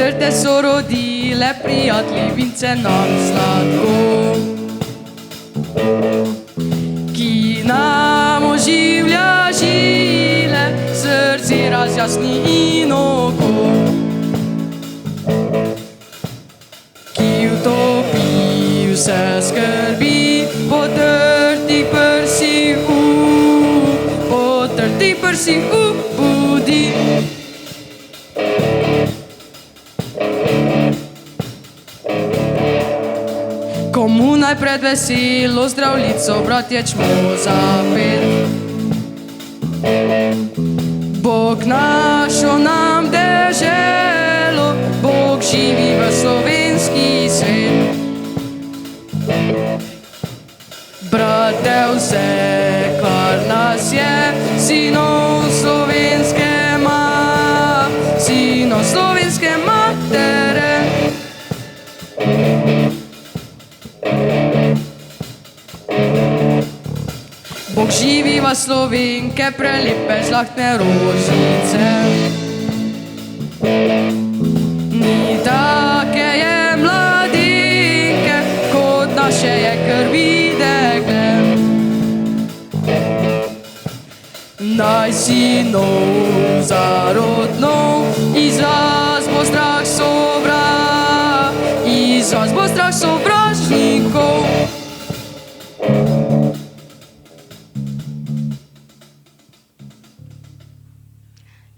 srte so rodile, prijatelji vince nam sladko, ki nam oživlja žile, srce razjasni in oko, ki utopi vse skrbi, potrtih prsih budi. Komu naj pred veselo zdravljico bratje čmo zapet? Bog našo nam deželo, Bog živi v slovenski svet. Brate, vse, kar nas je, sinov slovenske matere. Bog živi v Slovenke, prelepe žlahtne rožice. Ni take je mladinke, kot naše je krvi dekle. Naj sinov zarodnov, izraz bo strah sovražnikov.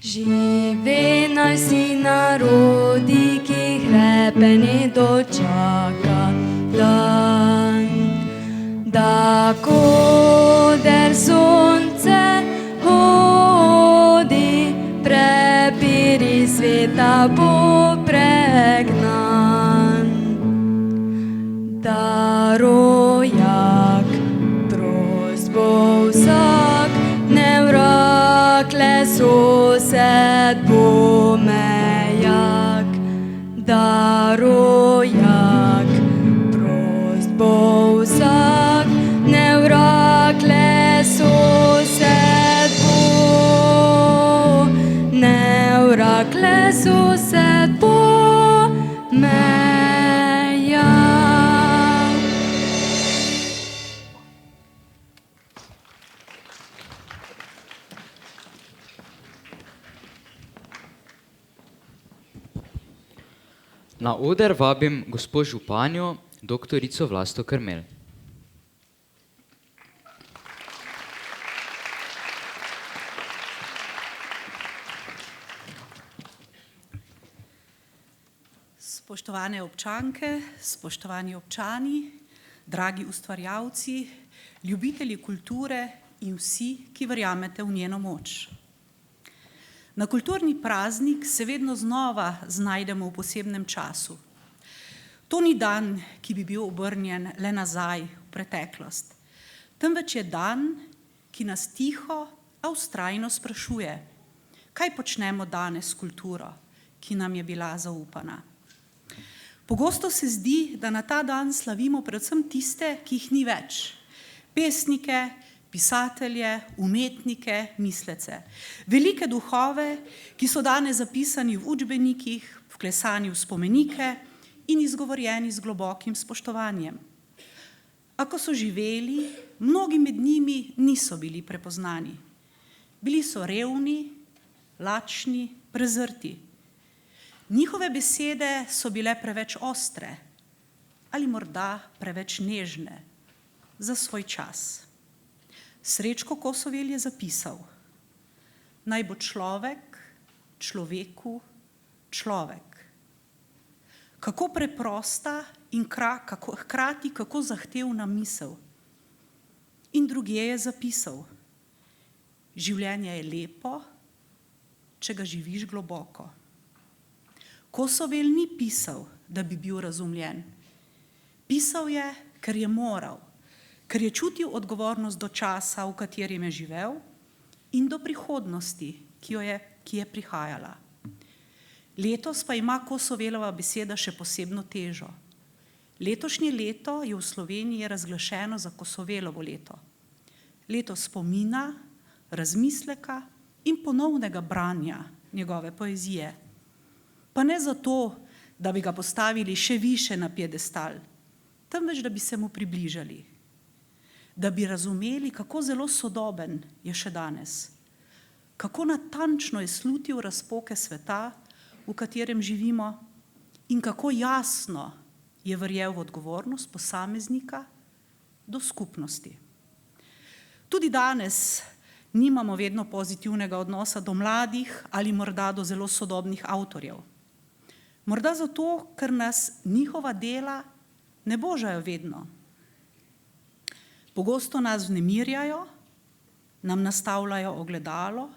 Živi naj si narodi, ki hrepeni dočaka dan, da koder sonce hodi, prepiri sveta bo pregnan. Da rojak prost bo vsak, ne vrag le sosed bo mejak. Da rojak prost bo vsak, ne vrag le sosed bo, ne vrag le sosed bo mejak. Na oder vabim gospo županjo, doktorico Vlasto Krmelj. Spoštovane občanke, spoštovani občani, dragi ustvarjalci, ljubitelji kulture in vsi, ki verjamete v njeno moč. Na kulturni praznik se vedno znova znajdemo v posebnem času. To ni dan, ki bi bil obrnjen le nazaj v preteklost, temveč je dan, ki nas tiho, a vztrajno sprašuje, kaj počnemo danes s kulturo, ki nam je bila zaupana. Pogosto se zdi, da na ta dan slavimo predvsem tiste, ki jih ni več, pesnike, pisatelje, umetnike, mislece, velike duhove, ki so danes zapisani v učbenikih, vklesani v spomenike in izgovorjeni z globokim spoštovanjem. A ko so živeli, mnogi med njimi niso bili prepoznani. Bili so revni, lačni, prezrti. Njihove besede so bile preveč ostre ali morda preveč nežne za svoj čas. Srečko Kosovel je zapisal: naj bo človek človeku človek. Kako preprosta in hkrati kako zahtevna misel. In drugje je zapisal: življenje je lepo, če ga živiš globoko. Kosovel ni pisal, da bi bil razumljen. Pisal je, ker je moral, ker je čutil odgovornost do časa, v katerem je živel, in do prihodnosti, ki je prihajala. Letos pa ima Kosovelova beseda še posebno težo. Letošnje leto je v Sloveniji razglašeno za Kosovelovo leto. Leto spomina, razmisleka in ponovnega branja njegove poezije. Pa Pa ne zato, da bi ga postavili še više na piedestal, temveč da bi se mu približali, da bi razumeli, kako zelo sodoben je še danes, kako natančno je slutil razpoke sveta, v katerem živimo, in kako jasno je verjel v odgovornost posameznika do skupnosti. Tudi danes nimamo vedno pozitivnega odnosa do mladih ali morda do zelo sodobnih avtorjev. Morda zato, ker nas njihova dela ne božajo vedno. Pogosto nas vznemirjajo, nam nastavljajo ogledalo,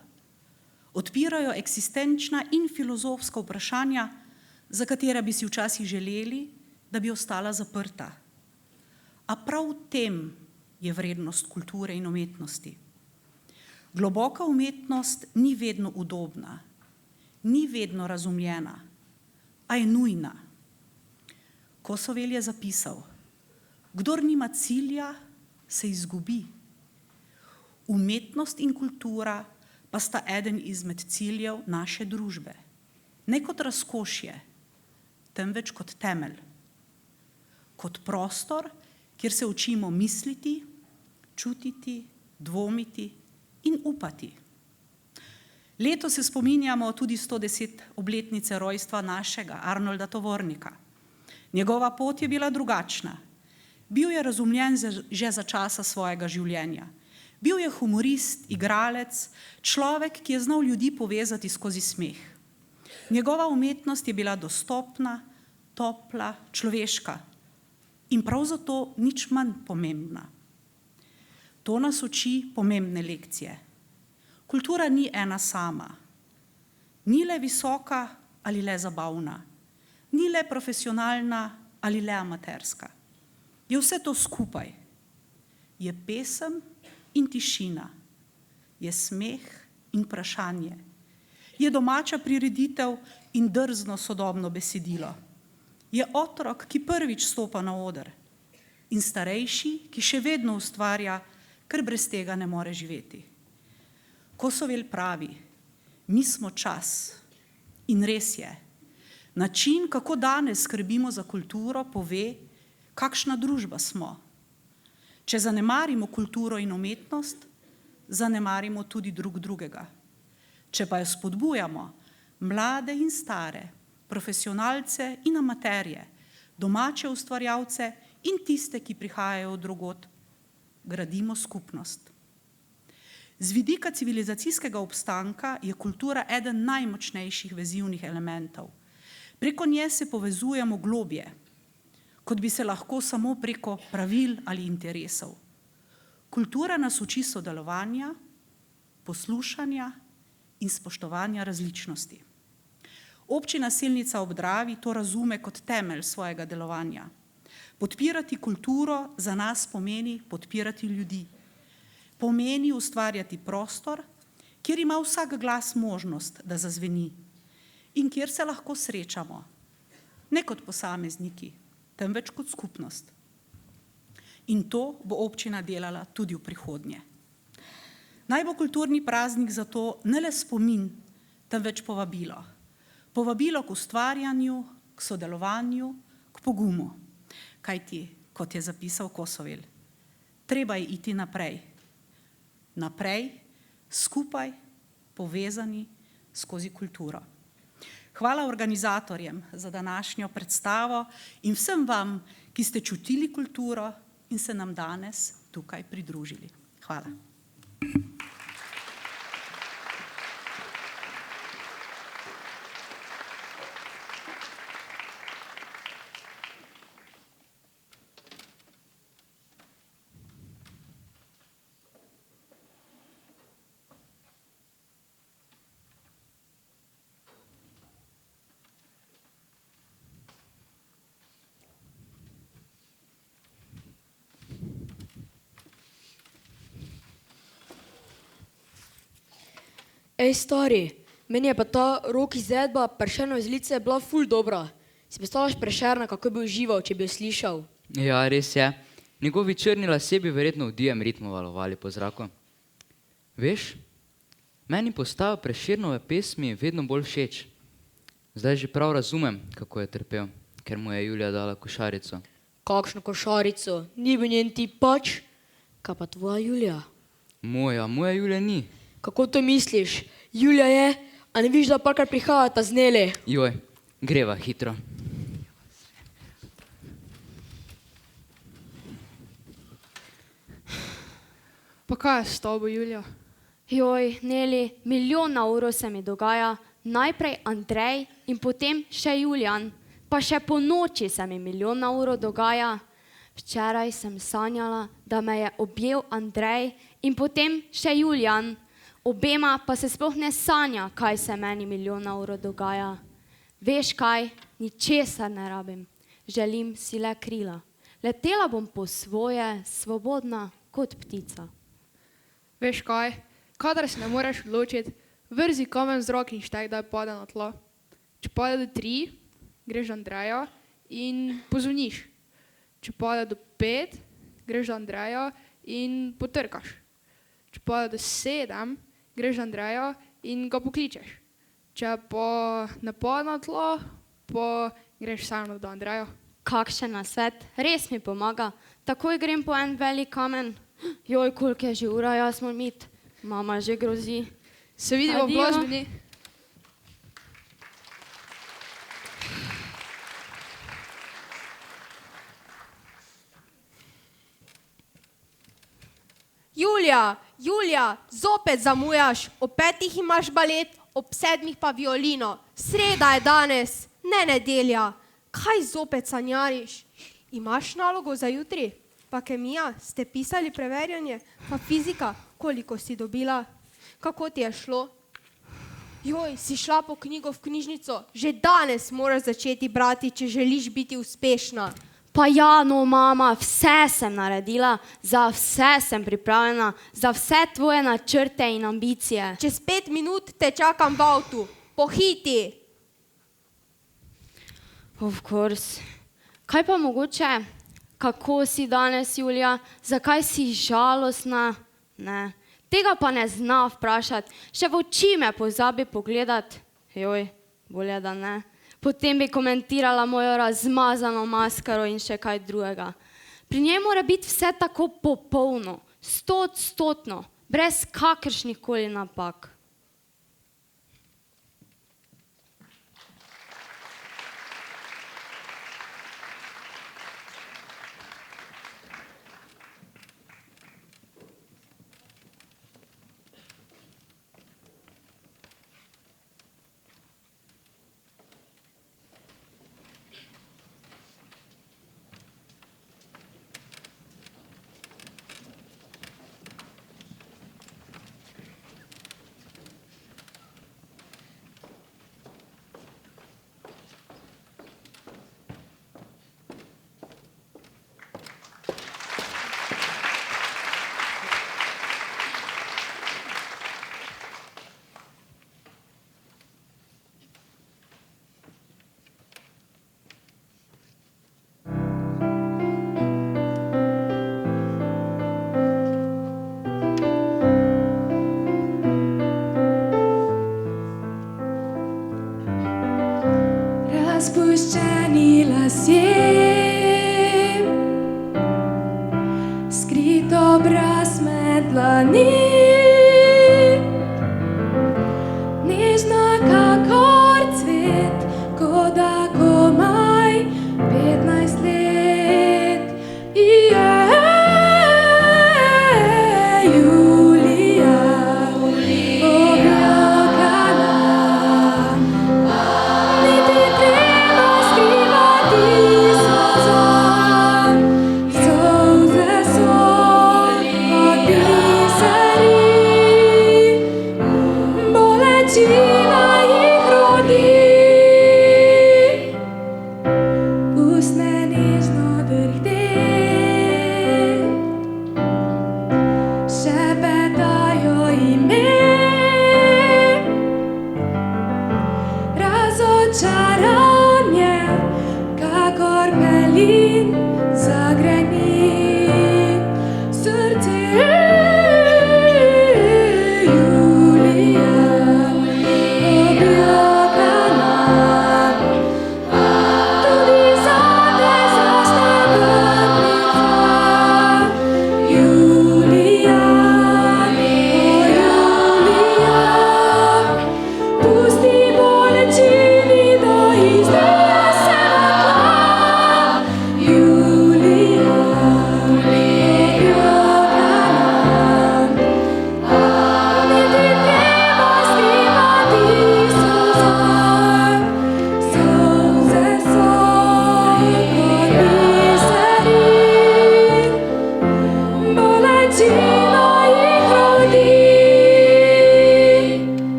odpirajo eksistenčna in filozofska vprašanja, za katera bi si včasih želeli, da bi ostala zaprta. A prav v tem je vrednost kulture in umetnosti. Globoka umetnost ni vedno udobna, ni vedno razumljena, a je nujna. Kosovel je zapisal: kdor nima cilja, se izgubi. Umetnost in kultura pa sta eden izmed ciljev naše družbe. Ne kot razkošje, temveč kot temelj. Kot prostor, kjer se učimo misliti, čutiti, dvomiti in upati. Letos se spominjamo tudi 110 obletnice rojstva našega Arnolda Tovornika. Njegova pot je bila drugačna. Bil je razumljen že za časa svojega življenja. Bil je humorist, igralec, človek, ki je znal ljudi povezati skozi smeh. Njegova umetnost je bila dostopna, topla, človeška in prav zato nič manj pomembna. To nas uči pomembne lekcije. Kultura ni ena sama. Ni le visoka ali le zabavna. Ni le profesionalna ali le amaterska. Je vse to skupaj. Je pesem in tišina. Je smeh in vprašanje. Je domača prireditev in drzno sodobno besedilo. Je otrok, ki prvič stopa na oder, in starejši, ki še vedno ustvarja, ker brez tega ne more živeti. Kosovel pravi: mi smo čas. In res je. Način, kako danes skrbimo za kulturo, pove, kakšna družba smo. Če zanemarimo kulturo in umetnost, zanemarimo tudi drug drugega. Če pa jo spodbujamo, mlade in stare, profesionalce in amaterje, domače ustvarjalce in tiste, ki prihajajo od drugod, gradimo skupnost. Z vidika civilizacijskega obstanka je kultura eden najmočnejših vezivnih elementov. Preko nje se povezujemo globje, kot bi se lahko samo preko pravil ali interesov. Kultura nas uči sodelovanja, poslušanja in spoštovanja različnosti. Občina Selnica ob Dravi to razume kot temelj svojega delovanja. Podpirati kulturo za nas pomeni podpirati ljudi. Pomeni ustvarjati prostor, kjer ima vsak glas možnost, da zazveni in kjer se lahko srečamo, ne kot posamezniki, temveč kot skupnost. In to bo občina delala tudi v prihodnje. Naj bo kulturni praznik zato ne le spomin, temveč povabilo. Povabilo k ustvarjanju, k sodelovanju, k pogumu. Kajti, kot je zapisal Kosovel, treba je iti naprej. Naprej, skupaj, povezani skozi kulturo. Hvala organizatorjem za današnjo predstavo in vsem vam, ki ste čutili kulturo in se nam danes tukaj pridružili. Hvala. Ej, stari, meni je pa ta rock izvedba Prešernove Zlice bila ful dobra. Si predstavljaš Prešerna, kako bi užival, če bi jo slišal? Ja, res je. Njegovi črni lasje bi verjetno v dijem ritmu valovali po zraku. Veš, meni postajajo Prešernove pesmi vedno bolj všeč. Zdaj že prav razumem, kako je trpel, ker mu je Julija dala košarico. Kakšno košarico, ni bil njen tip pač. Kaj pa tvoja Julija? Moja Julija ni. Kako to misliš? Julija je, a ne viš, da parkrat prihajata z Neli? Joj, greva hitro. Pa kaj je s tobo, Julija? Joj, Neli, milijon na uro se mi dogaja. Najprej Andrej in potem še Julijan. Pa še po noči se mi milijon na uro dogaja. Včeraj sem sanjala, da me je objel Andrej in potem še Julijan. Obema pa se sploh ne sanja, kaj se meni milijon na uro dogaja. Veš kaj, ničesar ne rabim. Želim si le krila. Letela bom po svoje, svobodna kot ptica. Veš kaj, kadar se ne moreš odločiti, vrzi kamen z rok in štaj, da pade na tlo. Če pade do 3, greš do Andreja in pozvoniš. Če pade do 5, greš do Andreja in potrkaš. Če pade do 7, greš do Andreja in ga pokličeš. Če pa ne pade na tlo, pa greš samo do Andreja. Kakšen nasvet, res mi pomaga. Takoj grem po en velik kamen. Joj, koliko je že ura, jaz moram iti. Mama že grozi. Se vidimo v Adijo. glasbeni. Julija, zopet zamujaš. Ob 5 imaš balet, ob 7 pa violino. Sreda je danes, ne nedelja. Kaj zopet sanjariš? Imaš nalogo za jutri? Pa kemija, ste pisali preverjanje? Pa fizika, koliko si dobila? Kako ti je šlo? Joj, si šla po knjigo v knjižnico? Že danes moraš začeti brati, če želiš biti uspešna. Pa ja, no mama, vse sem naredila, za vse sem pripravljena, za vse tvoje načrte in ambicije. Čez 5 minut te čakam v avtu. Pohiti! Of course. Kaj pa mogoče, kako si danes, Julija, zakaj si žalostna? Ne, tega pa ne zna vprašati, še v oči me pozabi pogledati. Joj, bolje da ne. Potem bi komentirala mojo razmazano maskaro in še kaj drugega. Pri njej mora biti vse tako popolno, 100-odstotno, brez kakršnih koli napak. Razpuščeni lasje, skrit obraz med dlani, nežna kakor cvet, kot da komaj 15 let. Julija, objokana, niti treba skrivati solzam. Solze so kot biseri.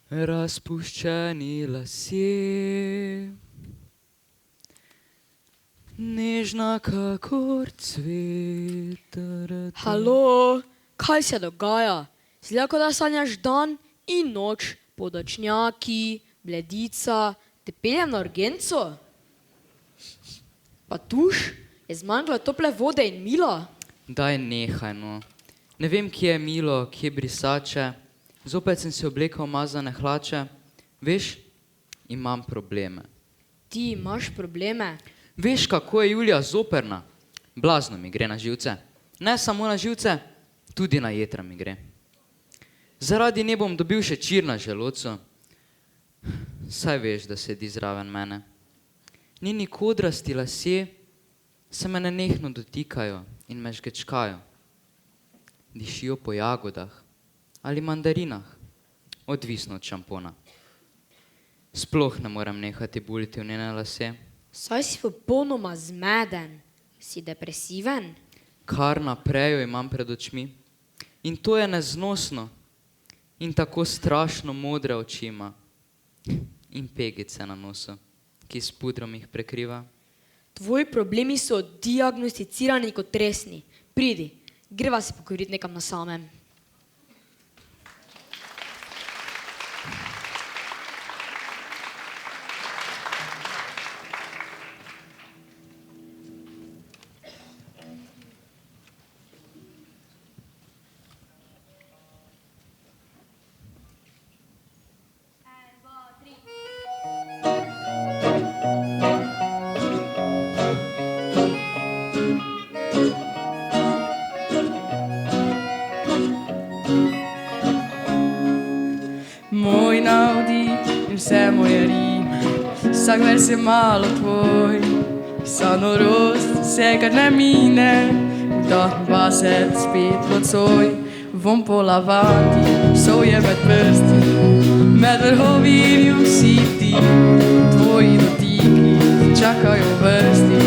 razpuščeni lasje, nežna kakor cvet. Halo, kaj se dogaja? Zgleda, kot da sanjaš dan in noč, podočnjaki, bledica, te peljem na urgenco? Pa tuš, je zmanjkalo tople vode in mila? Daj nehaj, no. Ne vem, kje je milo, kje brisače. Zopet sem si oblekal umazane hlače. Veš, imam probleme. Ti imaš probleme? Veš, kako je Julija zoperna? Blazno mi gre na živce. Ne samo na živce, tudi na jetra mi gre. Zaradi nje bom dobil še čir na želodcu. Saj veš, da sedi zraven mene. Njeni kodrasti lasje se me nenehno dotikajo in me žgečkajo. Dišijo po jagodah ali mandarinah, odvisno od šampona. Sploh ne morem nehati buliti v njene lase. Saj si popolnoma zmeden. Si depresiven? Kar naprej jo imam pred očmi. In to je neznosno. In tako strašno modre oči ima. In pegice na nosu, ki s pudrom jih prekriva. Tvoji problemi so diagnosticirani kot resni. Pridi, greva se pogovoriti nekam na samem. Moj navdih in vse moje rime, vsak vers je malo tvoj. Vsa norost, vse kar ne mine, vdah 20 spet nocoj. Vom po lavandi, sovje med prsti, med vrhovi vsi ti. Tvoji dotiki čakajo v vrsti,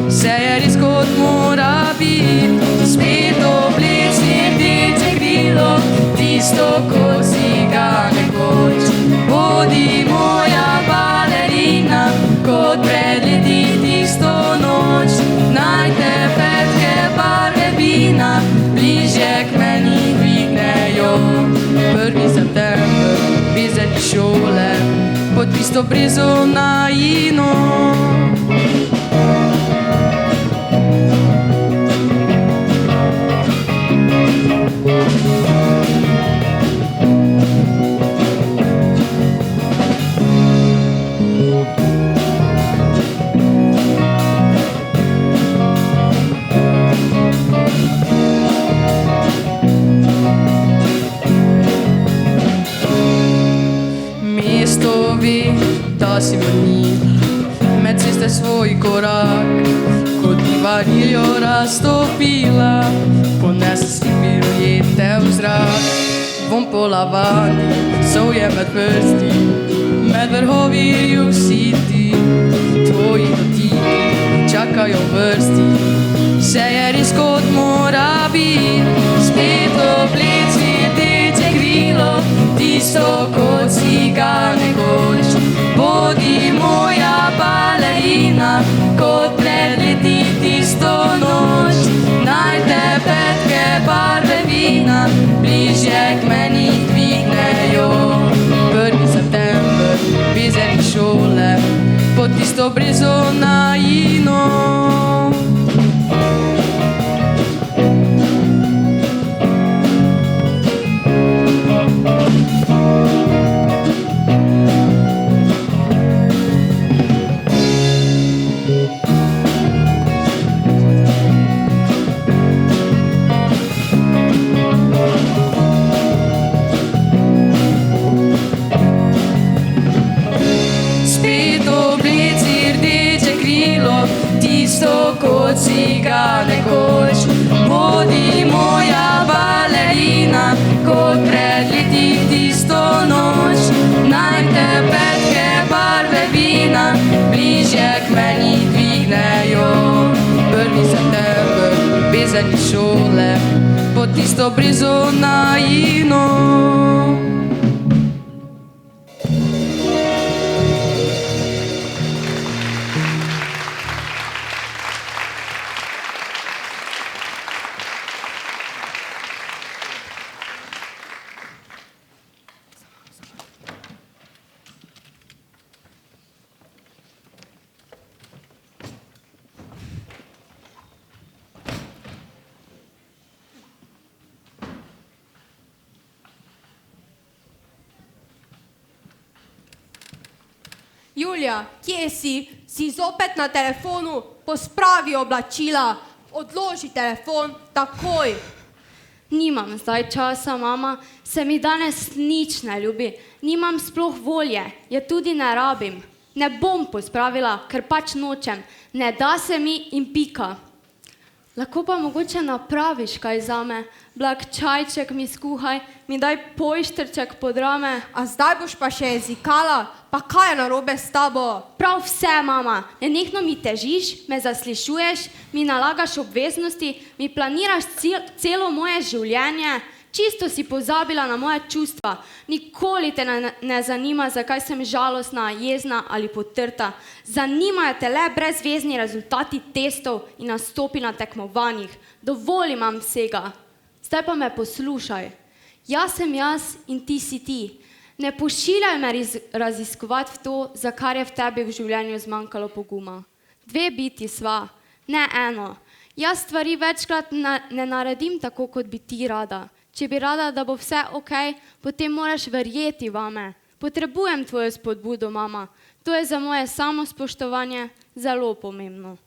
vse je res kot mora biti. Spet obleci rdeče krilo, tisto, ko si ga nekoč. Bodi moja balerina, kot pred leti tisto noč. Naj te petke barve vina bližje k meni dvignejo. 1. september, bezeni šole, pod tisto brezo najino. Mesto ve, da si vrnila med ceste svoj korak, kot bi vaniljo raztopila, ponese si pirujete v zrak. Vom po lavandi, sovje med prsti, med vrhovi vsi ti. Tvoji dotiki čakajo v vrsti, vse je res kot mora biti. Spet obleci rdeče krilo, tisto, kot si ga nekoč. Bodi moja balerina, kot pred leti tisto noč. Naj te petke barve vina bližje k meni dvignejo. 1. september, bezeni šole, pod tisto brezo najino. Kot si ga nekoč. Bodi moja balerina, kot pred leti tisto noč. Naj te petke barve vina bližje k meni dvignejo. 1. september, bezeni šole, pod tisto brezo najino. Julija, kje si? Si zopet na telefonu? Pospravi oblačila. Odloži telefon, takoj. Nimam zdaj časa, mama, se mi danes nič ne ljubi. Nimam sploh volje, je tudi ne rabim. Ne bom pospravila, ker pač nočem. Ne da se mi in pika. Lahko pa mogoče napraviš kaj zame. Blag čajček mi skuhaj, mi daj pojštrček pod rame. A zdaj boš pa še jezikala? Pa kaj je narobe s tabo? Prav vse, mama. Nenehno mi težiš, me zaslišuješ, mi nalagaš obveznosti, mi planiraš celo moje življenje. Čisto si pozabila na moje čustva. Nikoli te ne zanima, zakaj sem žalostna, jezna ali potrta. Zanimajo te le brezvezni rezultati testov in nastopi na tekmovanjih. Dovolj imam vsega. Zdaj pa me poslušaj. Jaz sem jaz in ti si ti. Ne pošiljaj me raziskovati v to, za kar je v tebi v življenju zmanjkalo poguma. 2 biti sva, ne eno. Jaz stvari večkrat ne naredim tako, kot bi ti rada. Če bi rada, da bo vse okej, potem moraš verjeti vame. Potrebujem tvojo spodbudo, mama. To je za moje samospoštovanje zelo pomembno.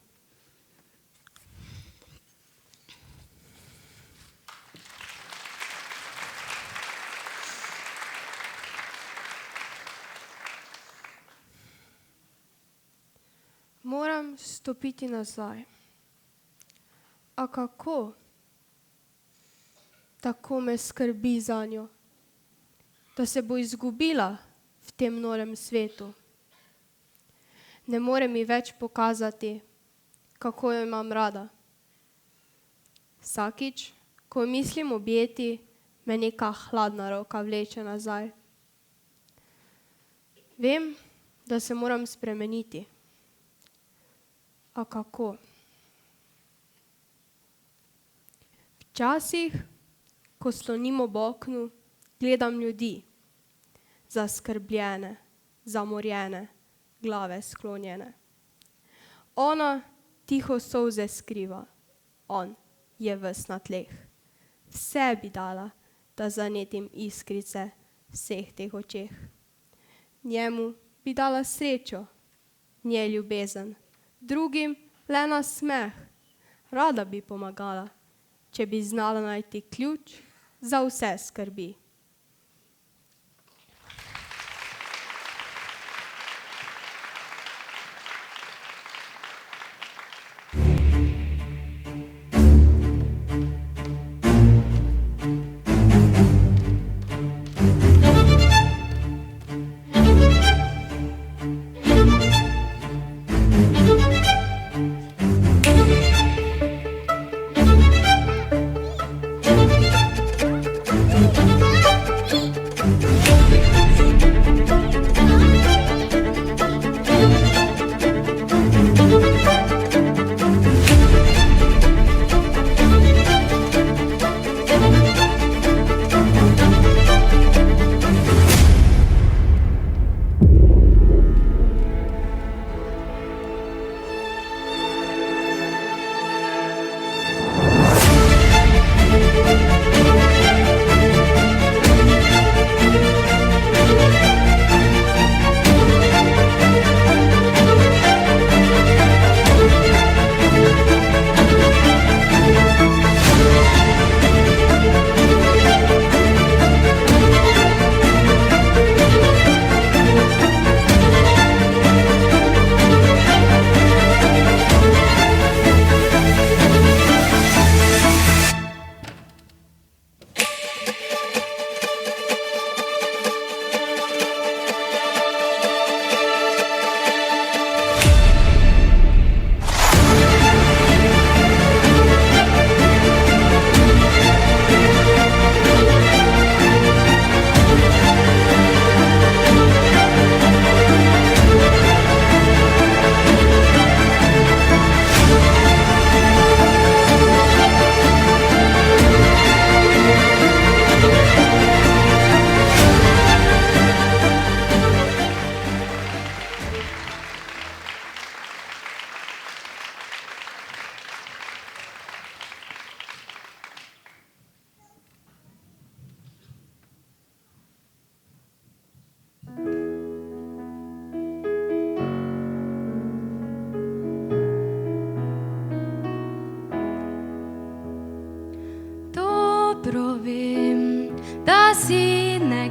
Moram stopiti nazaj. A kako? Tako me skrbi zanjo, da se bo izgubila v tem norem svetu. Ne more mi več pokazati, kako jo imam rada. Vsakič, ko mislim objeti, me neka hladna roka vleče nazaj. Vem, da se moram spremeniti. A kako? Včasih, ko slonim ob oknu, gledam ljudi, zaskrbljene, zamorjene, glave sklonjene. Ona tiho solze skriva, on je ves na tleh. Vse bi dala, da zanetim iskrice vseh teh očeh. Njemu bi dala srečo, njej ljubezen, drugim le nasmeh. Rada bi pomagala, če bi znala najti ključ za vse skrbi.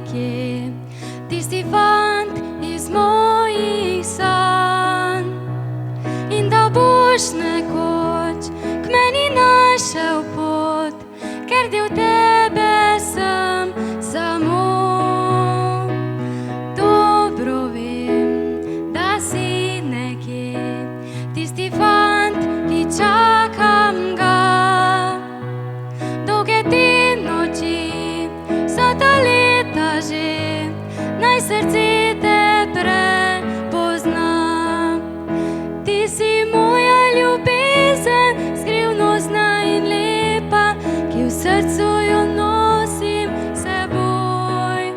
nekje, tisti fant iz mojih sanj. In da boš nekoč k meni našel pot, ker del tebe sem samo. Dobro vem, da si nekje, tisti fant, ki čakam ga. Dolge te noči, vsa ta leta že, naj srce te prepozna. Ti si moja ljubezen, skrivnostna in lepa, ki v srcu jo nosim s seboj.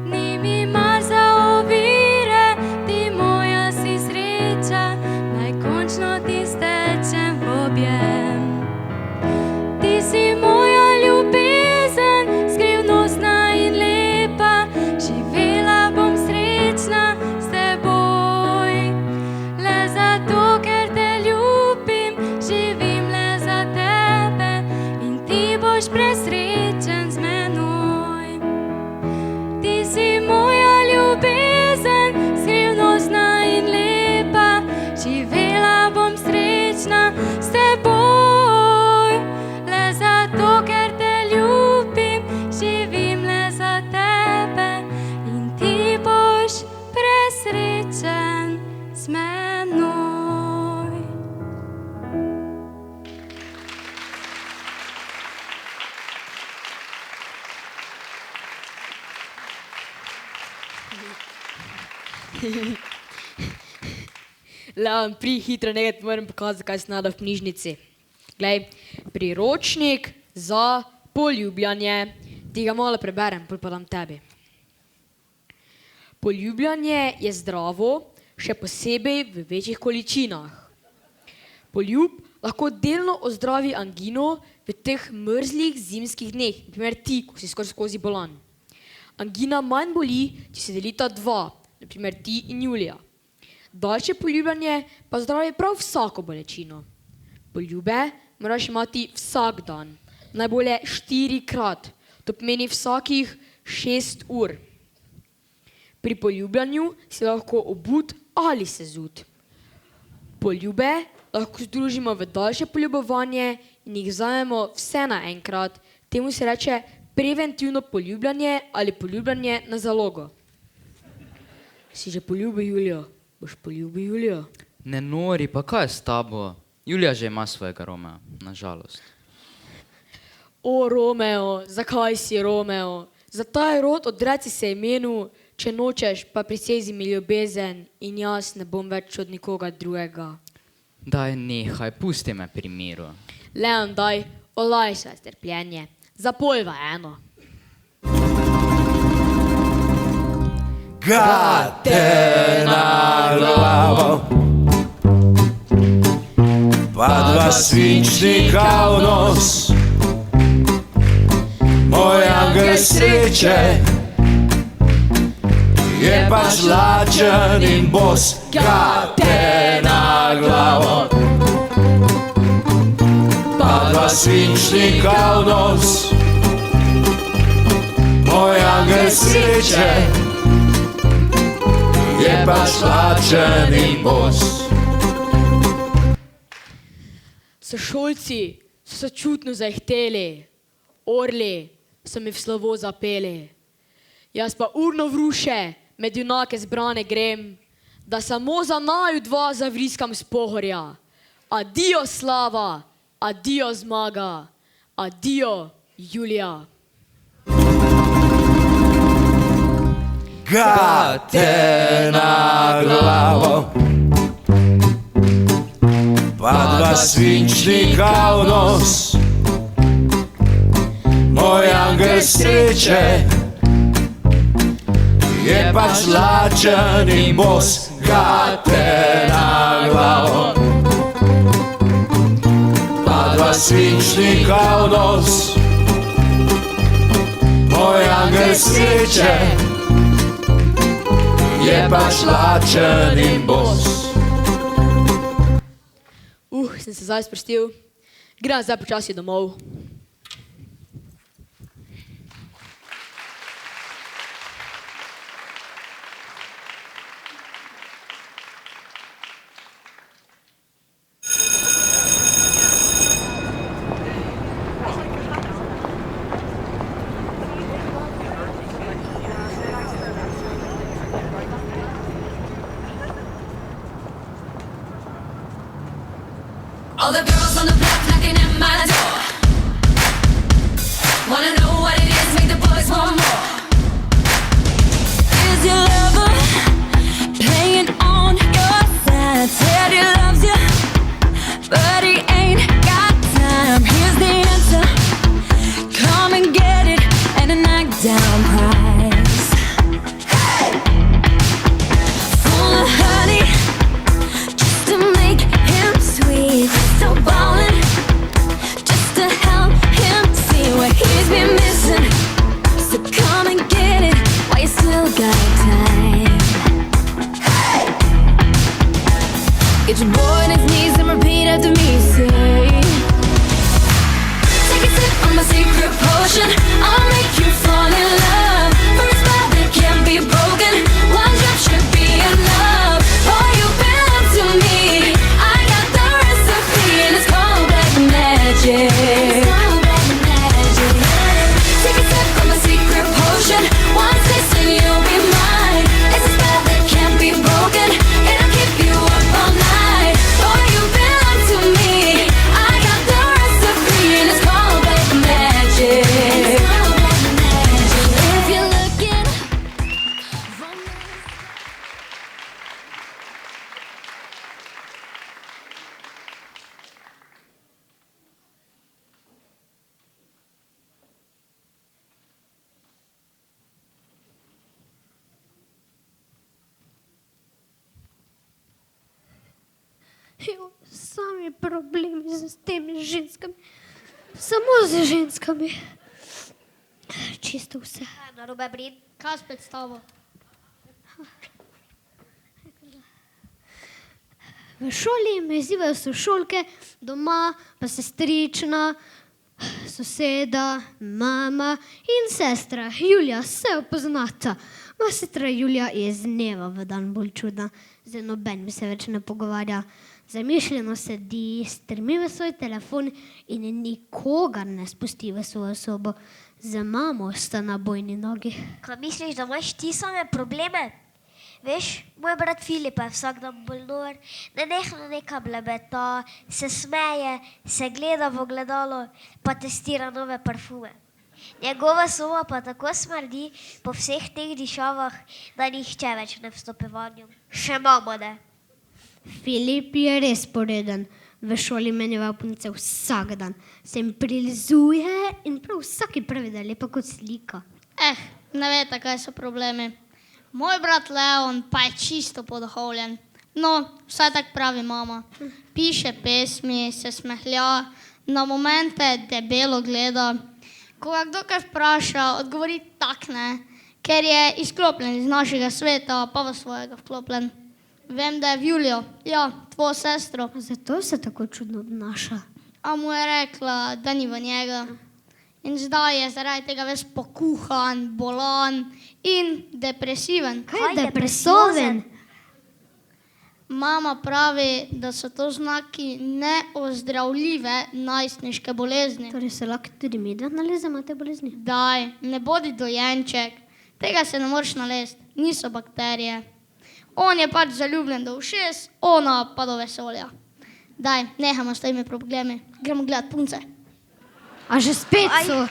Ni mi mar za ovire, ti moja si sreča, naj končno ti stečem v objem. Ti si moja ljubezen, skrivnostna in lepa, živela bom srečna s teboj. Le zato, ker te ljubim, živim le za tebe in ti boš presrečen z menoj. Ti si moja ljubezen, skrivnostna in lepa, živela bom srečna s teboj. Le zato, ker te ljubim, živim le za tebe in ti boš presrečen z menoj. Leon, hitro nekaj ti moram pokazati, kaj sem našel v knjižnici. Glej, priročnik za poljubljanje. Ti ga malo preberem, pol pa dam tebi. Poljubljanje je zdravo, še posebej v večjih količinah. Poljub lahko delno ozdravi angino v teh mrzlih zimskih dneh, na primer ti, ko si skozi bolan. Angina manj boli, če se delita dva, na primer ti in Julija. Daljše poljubljanje pa zdravi prav vsako bolečino. Poljube moraš imati vsak dan, najbolje 4-krat, to pomeni vsakih 6 ur. Pri poljubljanju si lahko obut ali sezut. Poljube lahko združimo v daljše poljubovanje in jih vzamemo vse naenkrat. Temu se reče preventivno poljubljanje ali poljubljanje na zalogo. Si že poljubil Julijo? Boš poljubil Julijo? Ne nori, pa kaj je s tabo? Julija že ima svojega Romea, nažalost. O, Romeo, zakaj si Romeo? Za taj rod odreci se imenu, če nočeš, pa prisezi mi ljubezen in jaz ne bom več od nikoga drugega. Daj, nehaj, pusti me pri miru. Leon, daj, olajšaj strpljenje. Zapojva eno. Gate na glavo, pa dva svinčnika v nos. Moj angel sreče je pač lačen in bos. Gate na glavo, pa dva svinčnika v nos. Moj angel sreče je pač lačen in bos. Sošolci so se čutno zahteli, orli so mi v slovo zapeli. Jaz pa urno vruše med junake zbrane grem, da samo za naju dva zavriskam s pohorja. Adijo slava, adijo zmaga, adijo Julija. Gate na glavo, pa dva svinčnika v nos. Moj angel sreče je pač lačen in bos. Gate na glavo, pa dva svinčnika v nos. Moj angel sreče je pač lačen in bos. Sem se zdaj sprostil. Grem zdaj počasi domov. All the girls on the block knocking at my door. Wanna know what it is, make the boys want more. Is your lover playing on your side? Said he loves you, but he ain't got time. Here's the answer, come and get it, and a knockdown prize. Hey! Full of honey, just to make him sweet. Still ballin', just to help him see what he's been missing. So come and get it while you still got time. Hey! Get your boy on his knees and repeat after me, say. Take a sip from my secret potion, I'll make you fall in love. For a spell that can't be broken, one drop should be enough. Boy, you belong to me, I got the recipe, and it's called black magic. Take a sip from my secret potion, one taste and you'll be mine. It's a spell that can't be broken, it'll keep you up all night. Boy, you belong to me, I got the recipe, and it's called black magic. If you're looking for me. Sami problemi z temi ženskami. Samo z ženskami. Čisto vse. Narobe brin. Kaj s predstavo? V šoli me izzivajo sošolke, doma pa sestrična, soseda, mama in sestra Julija, vse jo poznata. Moja sestra Julija je iz dneva v dan bolj čudna, z nobenim se več ne pogovarja. Zamišljeno sedi, strmi v svoj telefon in nikogar ne spusti v svojo sobo. Z mamo sta na bojni nogi. Kaj misliš, da imaš ti same probleme? Veš, moj brat Filip je vsak dan bolj nor, nenehno neka blebeta, se smeje, se gleda v ogledalo, pa testira nove parfume. Njegova soba pa tako smrdi po vseh teh dišavah, da nihče več ne vstopi vanjo. Še mama ne. Filip je res poreden. V šoli menjava punce vsak dan. Se jim prilizuje in prav vsaki pravi, da je lepa kot slika. Ne veste, kaj so problemi. Moj brat Leon pa je čisto poduhovljen. No, vsaj tak pravi mama. Piše pesmi, se smehlja, na momente debelo gleda. Ko ga kdo kaj vpraša, odgovori tak ne, ker je izklopljen iz našega sveta, pa v svojega vklopljen. Vem, da je v Julijo, ja, tvojo sestro. Zato se tako čudno obnaša. A mu je rekla, da ni v njega. In zdaj je zaradi tega ves pokuhan, bolan in depresiven. Kaj je depresoven? Mama pravi, da so to znaki neozdravljive najstniške bolezni. Torej se lahko tudi mi da nalezemo te bolezni? Daj, ne bodi dojenček. Tega se ne moreš nalezti, niso bakterije. On je pač zaljubljen do ušes, ona pa do vesolja. Daj, nehamo s temi problemi, gremo gledat punce. A že spet so?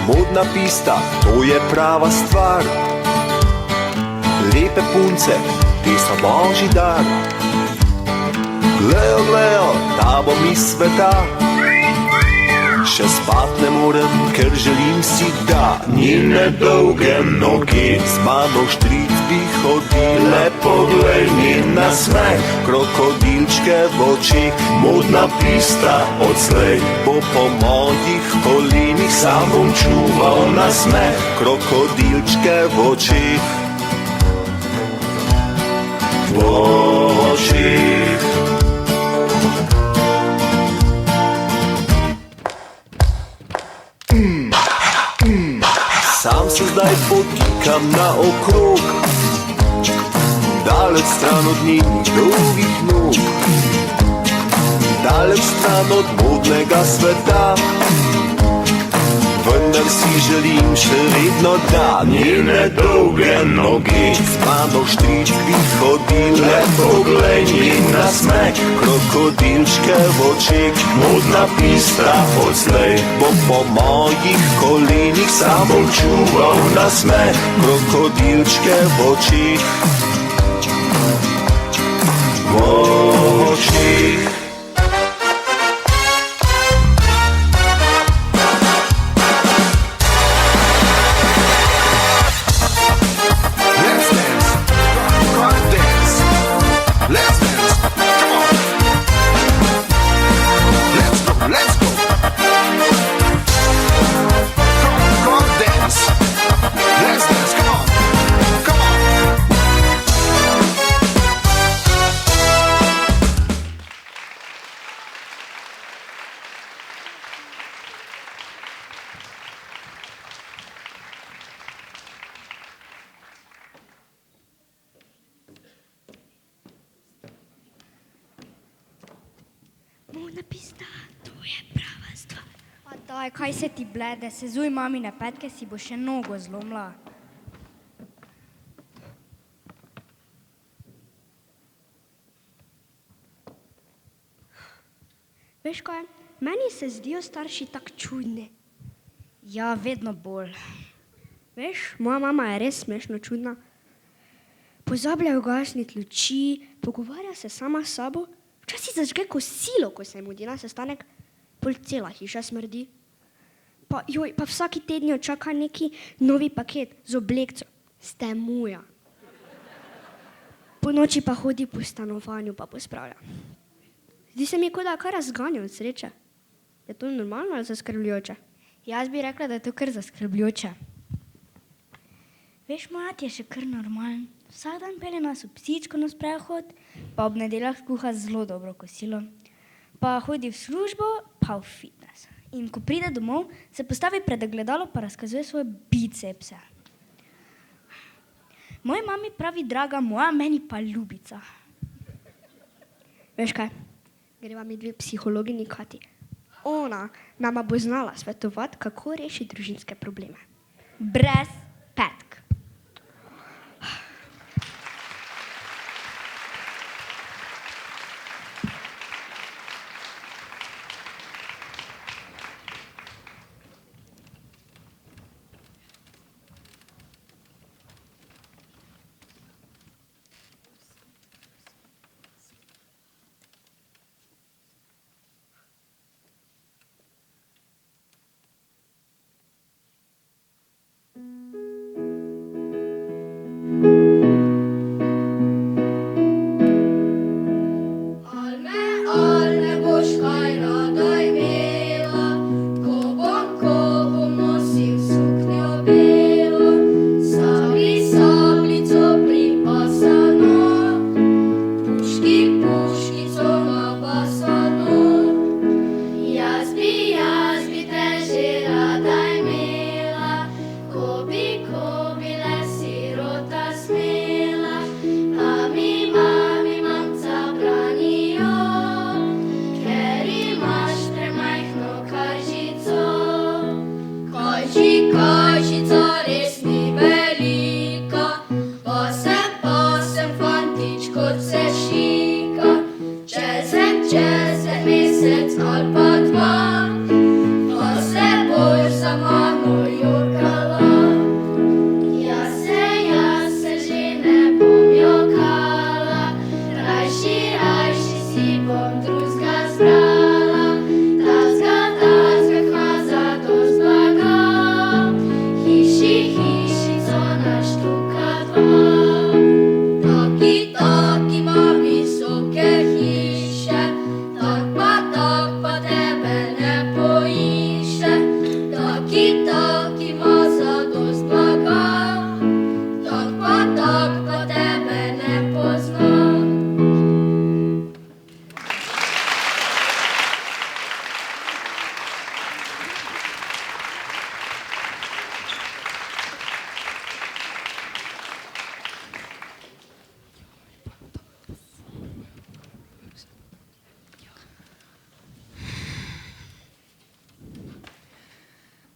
Modna pista, to je prava stvar. Lepe punce, te so božji dar. Glejo, glejo, ta bom iz sveta. Še spat ne morem, ker želim si, da njene dolge noge z mano v štrit bi hodile. Poglej njen nasmeh, krokodilčke v očeh. Modna pista odslej bo po mojih kolenih. Sam bom čuval nasmeh, krokodilčke v očeh. V očeh. Sam se zdaj potikam naokrog. daleč stran od njihovih dolgih nog, daleč stran od modnega sveta. Vendar si želim še vedno, da njene dolge noge z mano štrič bi hodile. Poglej njen nasmeh, krokodilčke v očeh, modna pistra odslej bo po mojih kolenih samo čuval nasmeh, krokodilčke v očeh, v očeh. Daj, kaj se ti blede, sezuj mamine petke, si bo še nogo zlomila. Veš kaj, meni se zdijo starši tak čudni. Ja, vedno bolj. Veš, moja mama je res smešno čudna. Pozablja ugasniti luči, pogovarja se sama s sabo, včasih zažge kosilo, ko se mudi na sestanek, pol cela hiša smrdi. Pa vsaki teden jo čaka neki novi paket z oblekco. Ste muja. Po noči pa hodi po stanovanju pa pospravlja. Zdi se mi, kot da kar razganja od sreče. Je to normalno ali zaskrbljujoče? Jaz bi rekla, da je to kar zaskrbljujoče. Veš, moja ti je še kar normalen. Vsak dan pelje nas v psičko na sprehod, pa ob nedeljah skuha zelo dobro kosilo. Pa hodi v službo, pa v fitness. In ko pride domov, se postavi pred ogledalo pa razkazuje svoje bicepse. Moji mami pravi draga moja, meni pa ljubica. Veš kaj, greva mi dve psihologinji Kati. Ona nama bo znala svetovati, kako rešiti družinske probleme. Brez petk.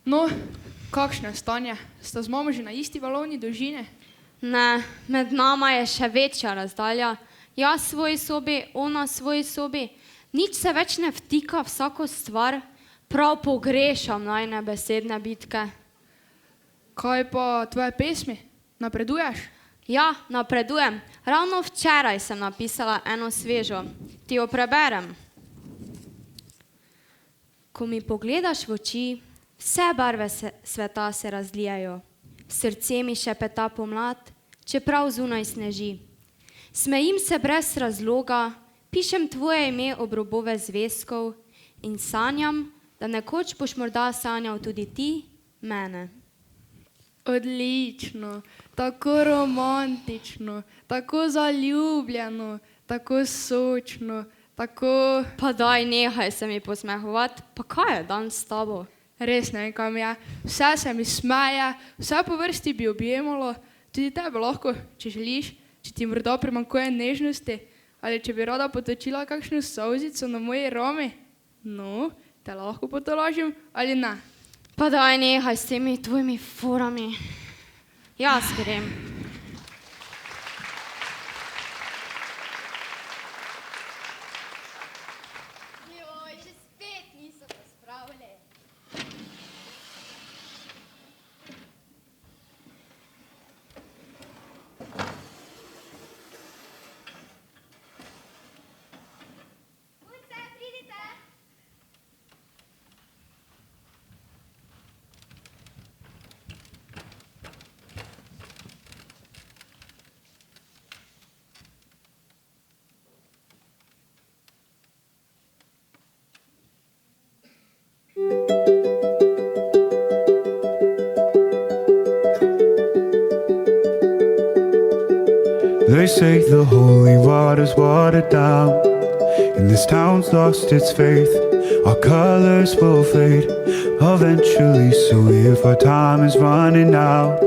No, kakšno je stanje? Sta z mamo že na isti valovni dolžini? Ne, med nama je še večja razdalja. Jaz v svoji sobi, ona v svoji sobi. Nič se več ne vtika v vsako stvar. Prav pogrešam najine besedne bitke. Kaj pa tvoje pesmi? Napreduješ? Ja, napredujem. Ravno včeraj sem napisala eno svežo. Ti jo preberem. Ko mi pogledaš v oči, vse barve sveta se razlijajo. V srce mi šepeta pomlad, čeprav zunaj sneži. Smejim se brez razloga, pišem tvoje ime ob robove zvezkov in sanjam, da nekoč boš morda sanjal tudi ti mene. Odlično, tako romantično, tako zaljubljeno, tako sočno, tako... Pa daj, nehaj se mi posmehovati, pa kaj je dan s tabo? Res ne vem, kam je. Vse se mi smeje, vse po vrsti bi objemalo, tudi tebe lahko, če želiš, če ti morda primanjkuje nežnosti, ali če bi rada potočila kakšno solzico na moji rami. No, te lahko potolažim ali ne? Pa daj, nehaj s temi tvojimi forami. Jaz grem. Joj, že spet niso pospravili. Punce, pridite. They say the holy water's watered down, and this town's lost its faith. Our colors will fade eventually, so if our time is running out,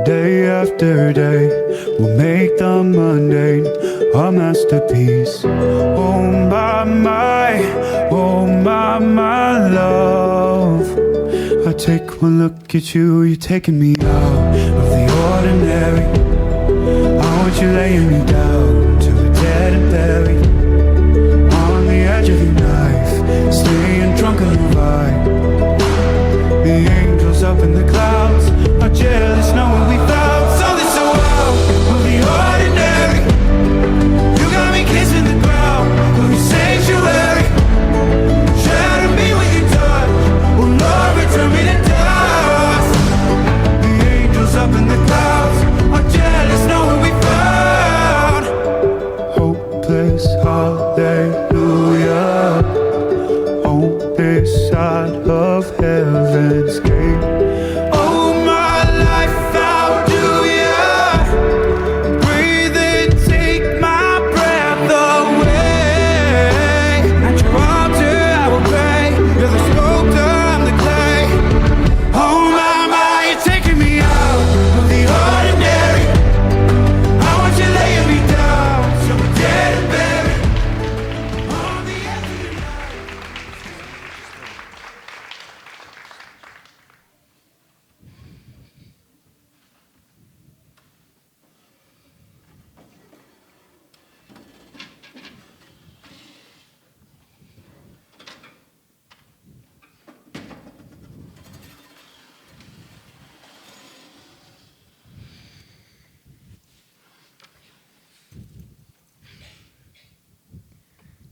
day after day, we'll make the mundane a masterpiece. Oh my love, I take one look at you, you're taking me out of the ordinary. I want you laying me down to a dead and buried on the edge of your knife, staying drunk on the vibe. The angels up in the clouds are jealous knowing we found something so out of the ordinary. You got me kissing the ground of your sanctuary. Shatter me with your touch, oh Lord, return me to dust. The angels up in the clouds are jealous knowing we found hopeless hallelujah on this side of heaven's gate. Oh my life, how do ya breathe and take my breath away? At your altar I will pray, you're the sculptor, I'm the clay. Oh my, you're taking me out of the ordinary. I want you laying me down, so we're dead and buried on the edge of your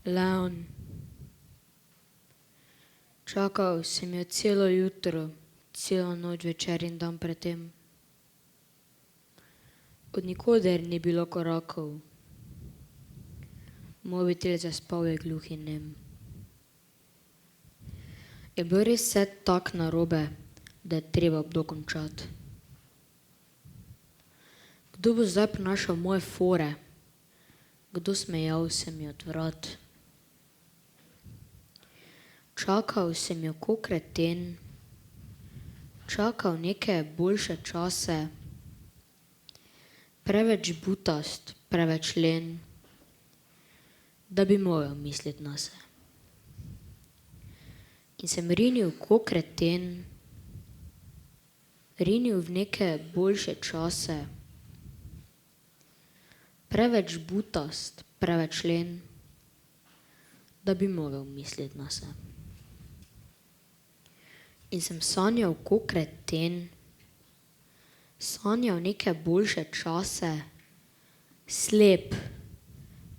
Leon, čakal sem jo celo jutro, celo noč, večer in dan predtem. Od nikoder ni bilo korakov. Mobitel zaspal je gluh in nem. Je bil res vse tak narobe, da je treba dokončati. Kdo bo zdaj prinašal moje fore? Kdo smejal se mi od vrat? Čakal sem jo ko kreten, čakal neke boljše čase, preveč butast, preveč len, da bi moral misliti nase. In sem rinil ko kreten rinil v neke boljše čase. Preveč butast, preveč len, da bi mogel misliti na se. In sem sanjal ko kreten, sanjal neke boljše čase, slep,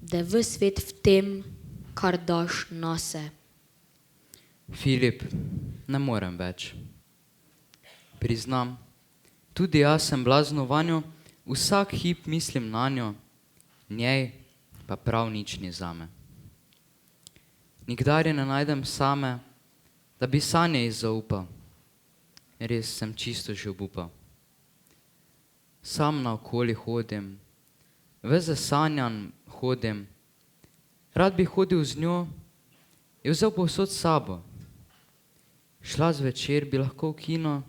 da je ves svet v tem, kar daš nase. Filip, ne morem več. Priznam, tudi jaz sem blazno vanjo, vsak hip mislim nanjo, njej pa prav nič ni zame. Nikdar je ne najdem same, da bi sanje ji zaupal. Res sem čisto že obupal. Sam naokoli hodim, ves zasanjan hodim, rad bi hodil z njo, je vzel povsod s sabo. Šla zvečer bi lahko v kino,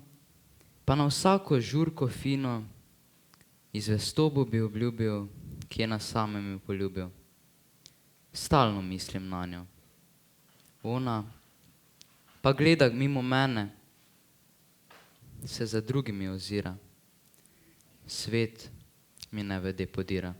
pa na vsako žurko fino, iz zvestobo bi obljubil, kje na samem jo poljubil. Stalno mislim nanjo. Ona pa gleda mimo mene, se za drugimi ozira. Svet mi nevede podira.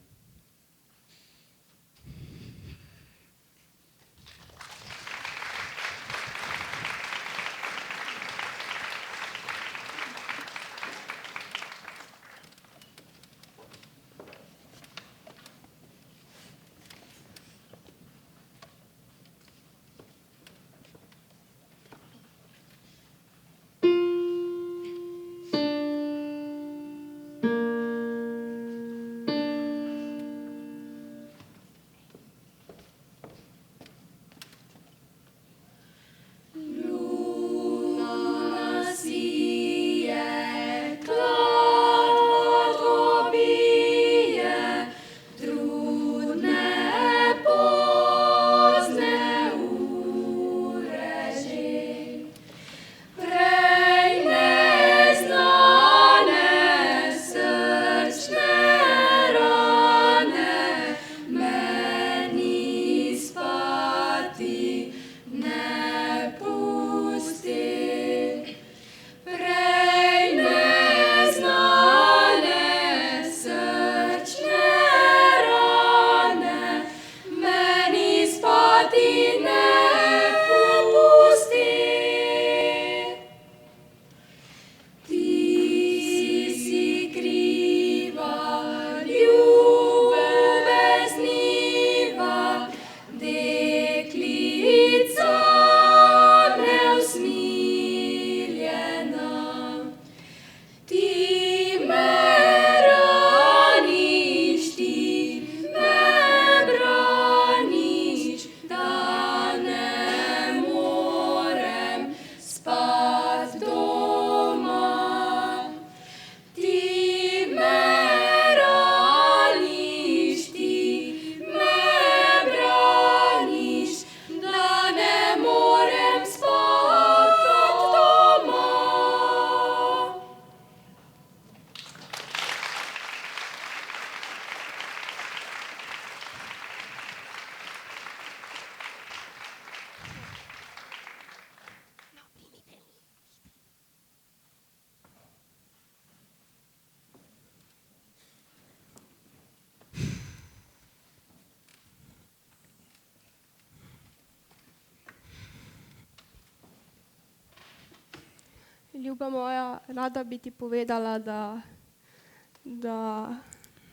Ljuba moja, rada bi ti povedala, da...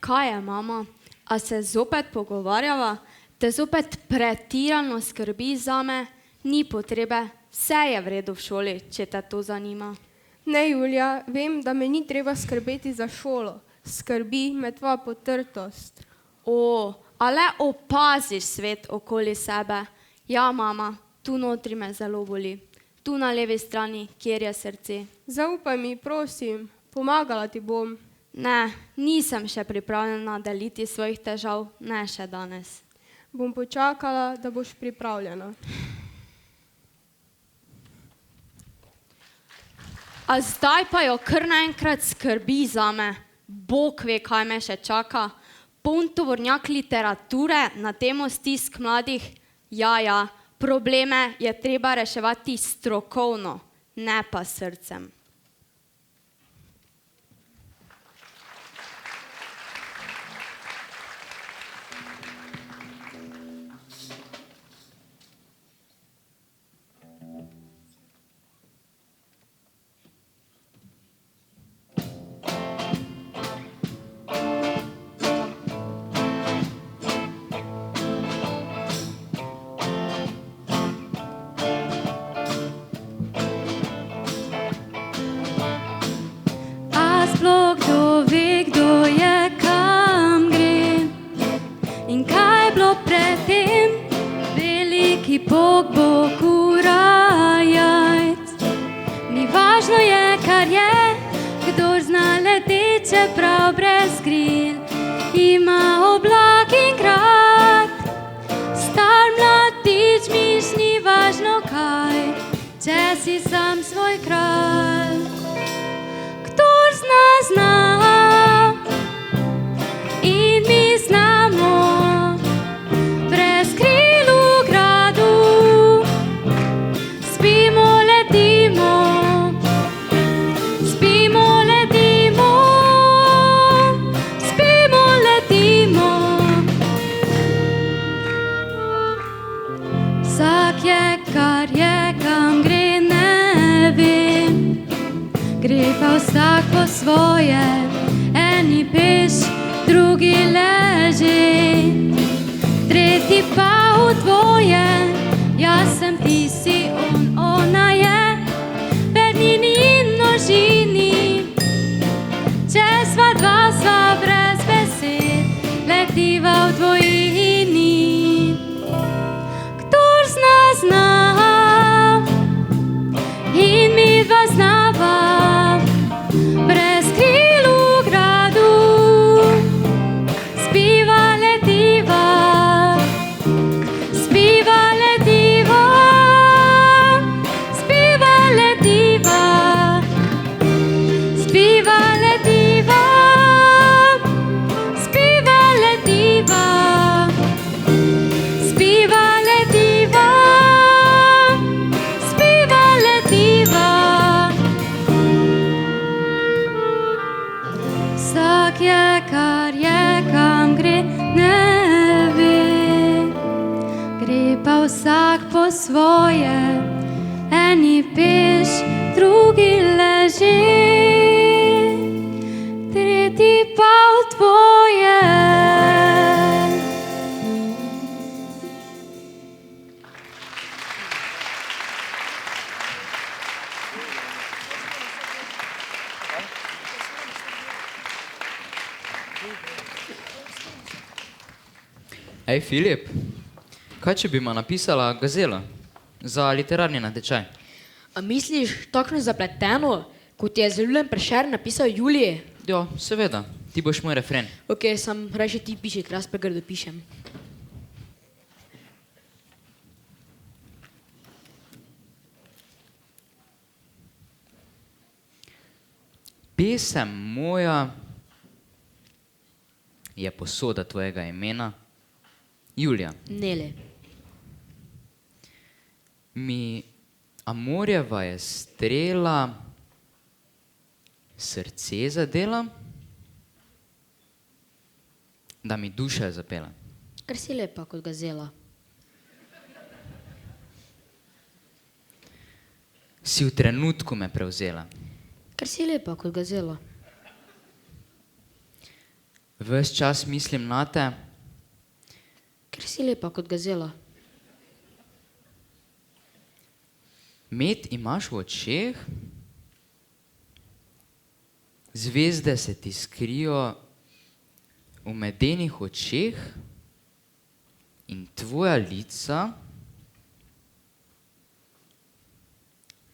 Kaj je, mama? A se zopet pogovarjava? Te zopet pretirano skrbi zame? Ni potrebe, vse je v redu v šoli, če te to zanima. Ne, Julija, vem, da me ni treba skrbeti za šolo. Skrbi me tvoja potrtost. A le opaziš svet okoli sebe. Ja, mama, tu notri me zelo boli. Tu na levi strani, kjer je srce. Zaupaj mi, prosim, pomagala ti bom. Ne, nisem še pripravljena deliti svojih težav, ne še danes. Bom počakala, da boš pripravljena. A zdaj pa jo kar naenkrat skrbi zame. Bog ve, kaj me še čaka. Poln tovornjak literature na temo stisk mladih. Ja, probleme je treba reševati strokovno, ne pa srcem. sploh kdo ve, kdo je, kam gre? In kaj je bilo predtem? Veliki Bog, Bog urajajc. Ni važno je, kar je, kdor zna leteti, čeprav brez kril. Ima oblak in grad, star mladič, miš, ni važno kaj, če si sam svoj kralj. Kdor zna, zna, in mi znamo, brez kril v gradu, spimo, letimo, spimo, letimo, spimo, letimo. Vsak je, kar je, kam gre, ne vem. Gre pa vsak po svoje, eni peš, drugi leže, tretji pa v dvoje. Jaz sem, ti si, ona je, pernini in množini. Če sva dva, sva brez besed, letiva v dvojini. Kdor zna, zna, in mi dva znava, brez kril v gradu, spiva, letiva, spiva, letiva, spiva, letiva, spiva, letiva, spiva, letiva, spiva, letiva, spiva, letiva. Vsak je, kar je, kam gre, ne ve. Gre pa vsak po svoje, eni peš, drugi leže, tretji pa v dvoje. Ej, Filip, kaj če bi ma napisala gazelo za literarni natečaj? A misliš, takšno zapleteno, kot je Julijan Prešern napisal Juliji? Ja, seveda, ti boš moj refren. Ok, sam rajši ti piši, ker jaz pa grdo pišem. Pesem moja je posoda tvojega imena, Julija. Nele. Mi Amorjeva je strela srce zadela, da mi duša je zapela. Kar si lepa kot gazela. Si v trenutku me prevzela. Kar si lepa kot gazela. Ves čas mislim na te, Ker si lepa kot gazela. med imaš v očeh, zvezde se ti skrijo v medenih očeh in tvoja lica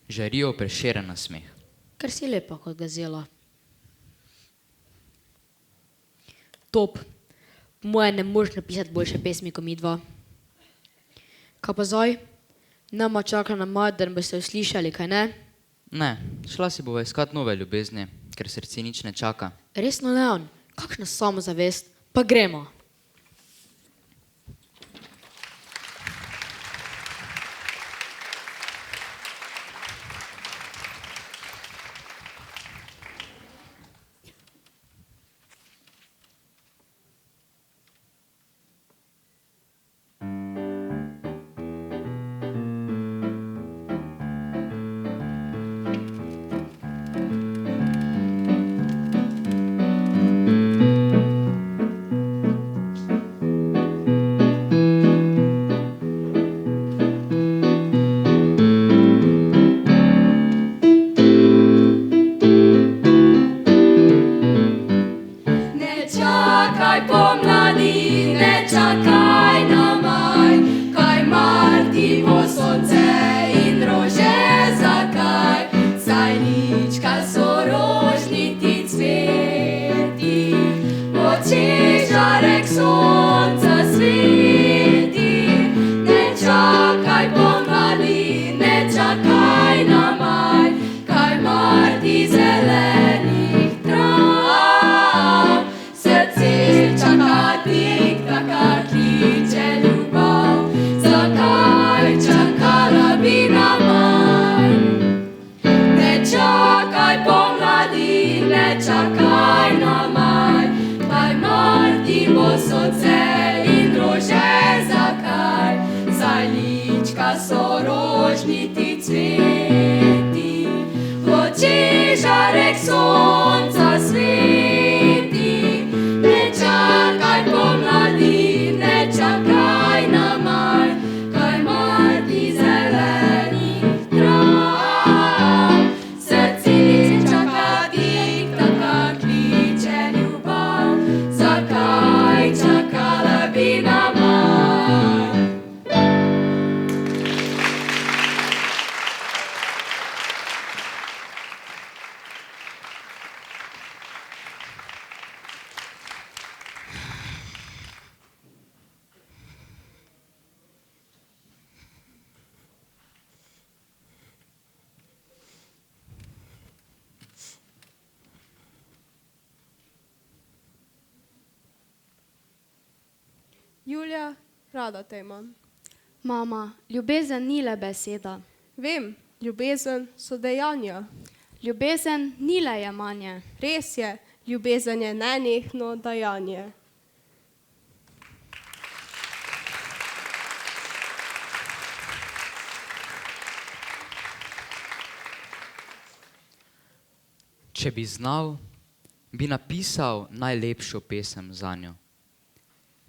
žarijo Prešeren nasmeh. Ker si lepa kot gazela. Top. Po moje ne moreš napisati boljše pesmi kot mi dva. Kaj pa zdaj? Nama čaka na mat, da boste uslišali, kaj ne? Ne, šla si bova iskat nove ljubezni, ker srce nič ne čaka. Resno, Leon, kakšna samozavest? Pa gremo. čakaj na maj, kaj Marti bo sonce in rože zakaj, za lička so rožniti cveti, v oči žarek sonca sveti, ne čakaj pomladi, ne čakaj na maj, kaj Marti zeleni trav, srce čaka dik, taka kliče ljubav, zakaj čakala bi na maj. Julija, rada te imam. Mama, ljubezen ni le beseda. Vem, ljubezen so dejanja. Ljubezen ni le jemanje. Res je, ljubezen je nenehno dajanje. Če bi znal, bi napisal najlepšo pesem zanjo.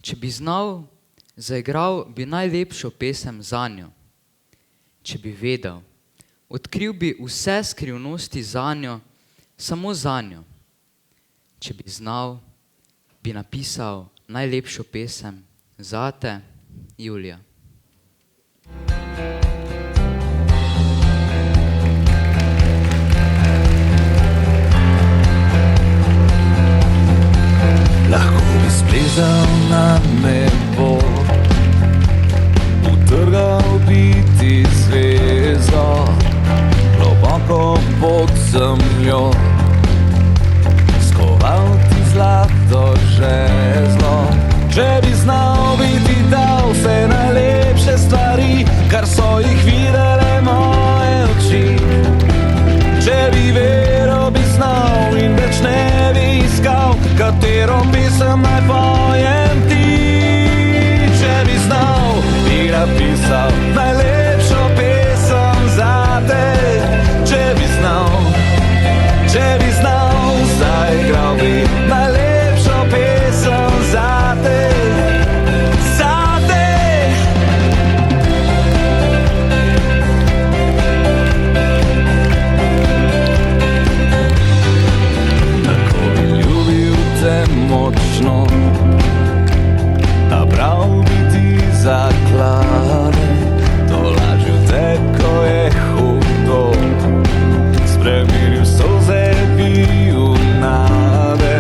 Če bi znal, zaigral bi najlepšo pesem zanjo. Če bi vedel, odkril bi vse skrivnosti zanjo, samo zanjo. Če bi znal, bi napisal najlepšo pesem zate, Julija. Lahko bi splezal na nebo, utrgal bi ti zvezdo, globoko pod zemljo, skoval ti zlato žezlo. Če bi znal, bi ti dal vse najlepše stvari, kar so jih videle moje oči. Če bi veril, bi znal in več ne bi iskal, katero pesem naj pojem ti. Če bi znal, bi napisal najlepšo pesem zate. Če bi znal, zaigral bi najlepšo pesem zate. Močno, a bral bi ti zaklade, tolažil te, ko je hudo, spremenil solze v junade.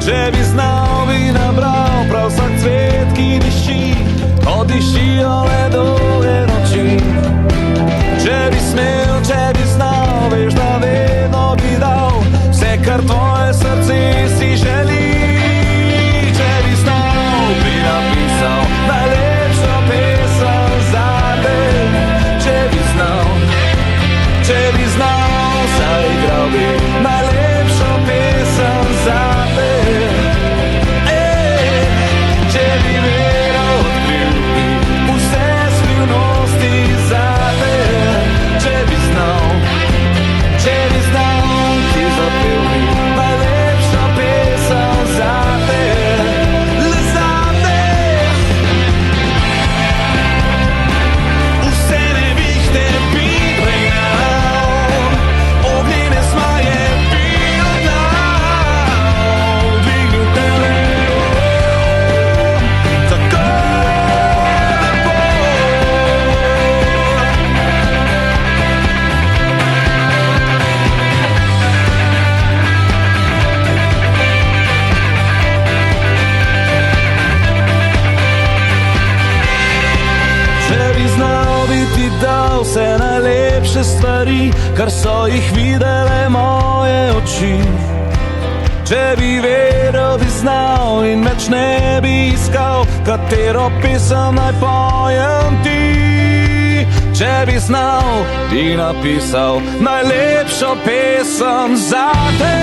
Če bi znal, bi nabral prav vsak cvet, ki diši, ko dišijo ledove noči. Če bi smel, če bi znal, veš, da vedno bi dal vse, kar tvoje srce si želi. Če bi znal, bi napisal najlepšo pesem zate. Če bi znal, zaigral bi najlepšo pesem zate. Če bi vedel, odkril bi vse skrivnosti zate. Če bi znal, ti zapel bi najlepšo pesem zate. Le zate. Vse nevihte bi pregnal, ognjene smaje bi odgnal, dvignil tebe, tako lepo. Če bi znal, bi ti dal vse najlepše stvari, kar so jih videle moje oči. Če bi vedel, bi znal in več ne bi iskal, katero pesem naj pojem ti. Če bi znal, bi napisal najlepšo pesem zate.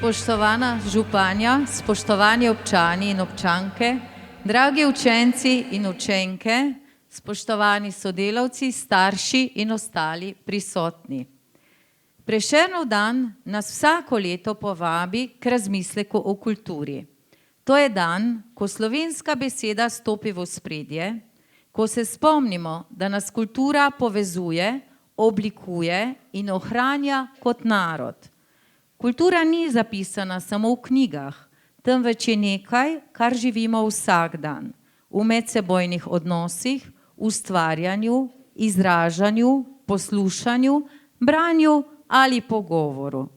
Spoštovana županja, spoštovani občani in občanke, dragi učenci in učenke, spoštovani sodelavci, starši in ostali prisotni. Prešernov dan nas vsako leto povabi k razmisleku o kulturi. To je dan, ko slovenska beseda stopi v ospredje, ko se spomnimo, da nas kultura povezuje, oblikuje in ohranja kot narod. Kultura ni zapisana samo v knjigah, temveč je nekaj, kar živimo vsak dan, v medsebojnih odnosih, ustvarjanju, izražanju, poslušanju, branju ali pogovoru.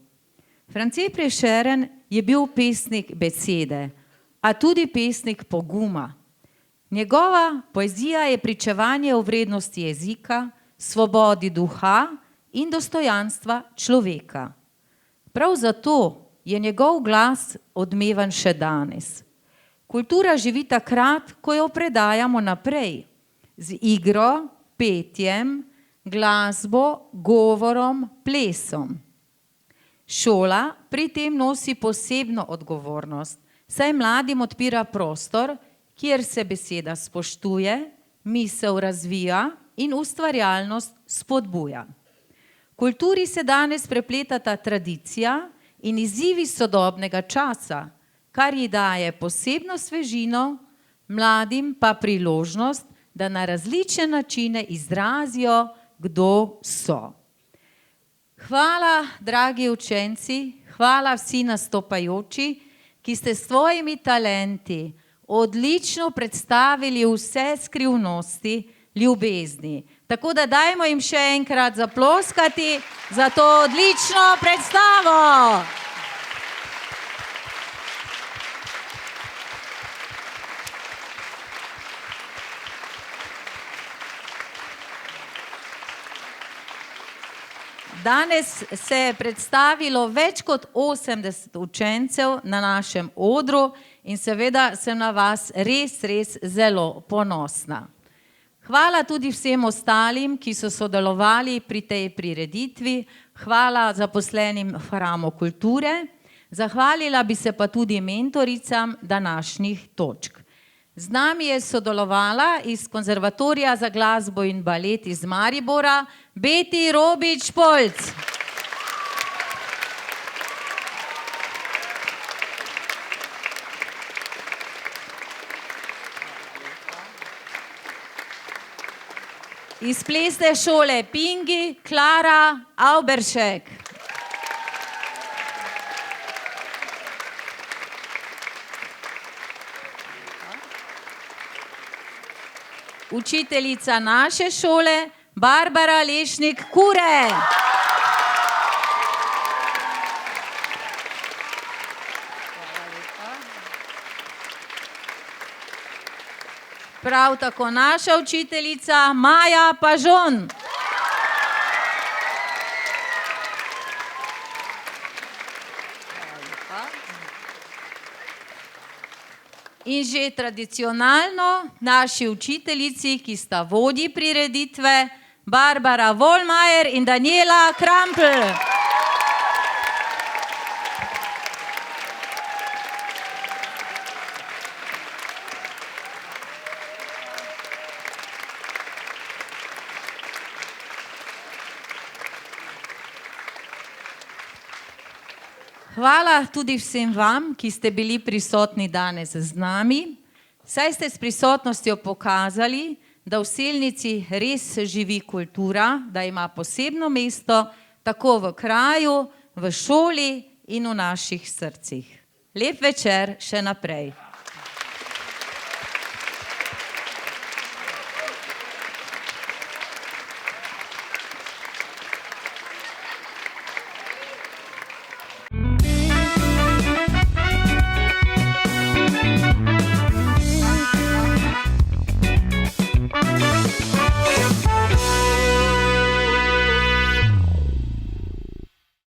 France Prešeren je bil pesnik besede, a tudi pesnik poguma. Njegova poezija je pričevanje o vrednosti jezika, svobodi duha in dostojanstva človeka. Prav zato je njegov glas odmevan še danes. Kultura živi takrat, ko jo predajamo naprej, z igro, petjem, glasbo, govorom, plesom. Šola pri tem nosi posebno odgovornost, saj mladim odpira prostor, kjer se beseda spoštuje, misel razvija in ustvarjalnost spodbuja. V kulturi se danes prepletata tradicija in izzivi sodobnega časa, kar ji daje posebno svežino, mladim pa priložnost, da na različne načine izrazijo, kdo so. Hvala, dragi učenci, hvala vsi nastopajoči, ki ste s svojimi talenti odlično predstavili vse skrivnosti ljubezni. Tako da dajmo jim še enkrat zaploskati za to odlično predstavo. Danes se je predstavilo več kot 80 učencev na našem odru in seveda sem na vas res zelo ponosna. Hvala tudi vsem ostalim, ki so sodelovali pri tej prireditvi. Hvala zaposlenim v Hramu kulture. Zahvalila bi se pa tudi mentoricam današnjih točk. Z nami je sodelovala iz Konzervatorija za glasbo in balet iz Maribora Beti Robič-Polc. Iz plesne šole Pingi Klara Auberšek. Učiteljica naše šole Barbara Lešnik-Kure. Prav tako naša učiteljica Maja Pažon. In že tradicionalno naši učiteljici, ki sta vodji prireditve, Barbara Volmajer in Daniela Krampl. Hvala tudi vsem vam, ki ste bili prisotni danes z nami. Saj ste s prisotnostjo pokazali, da v Selnici res živi kultura, da ima posebno mesto tako v kraju, v šoli in v naših srcih. Lep večer še naprej.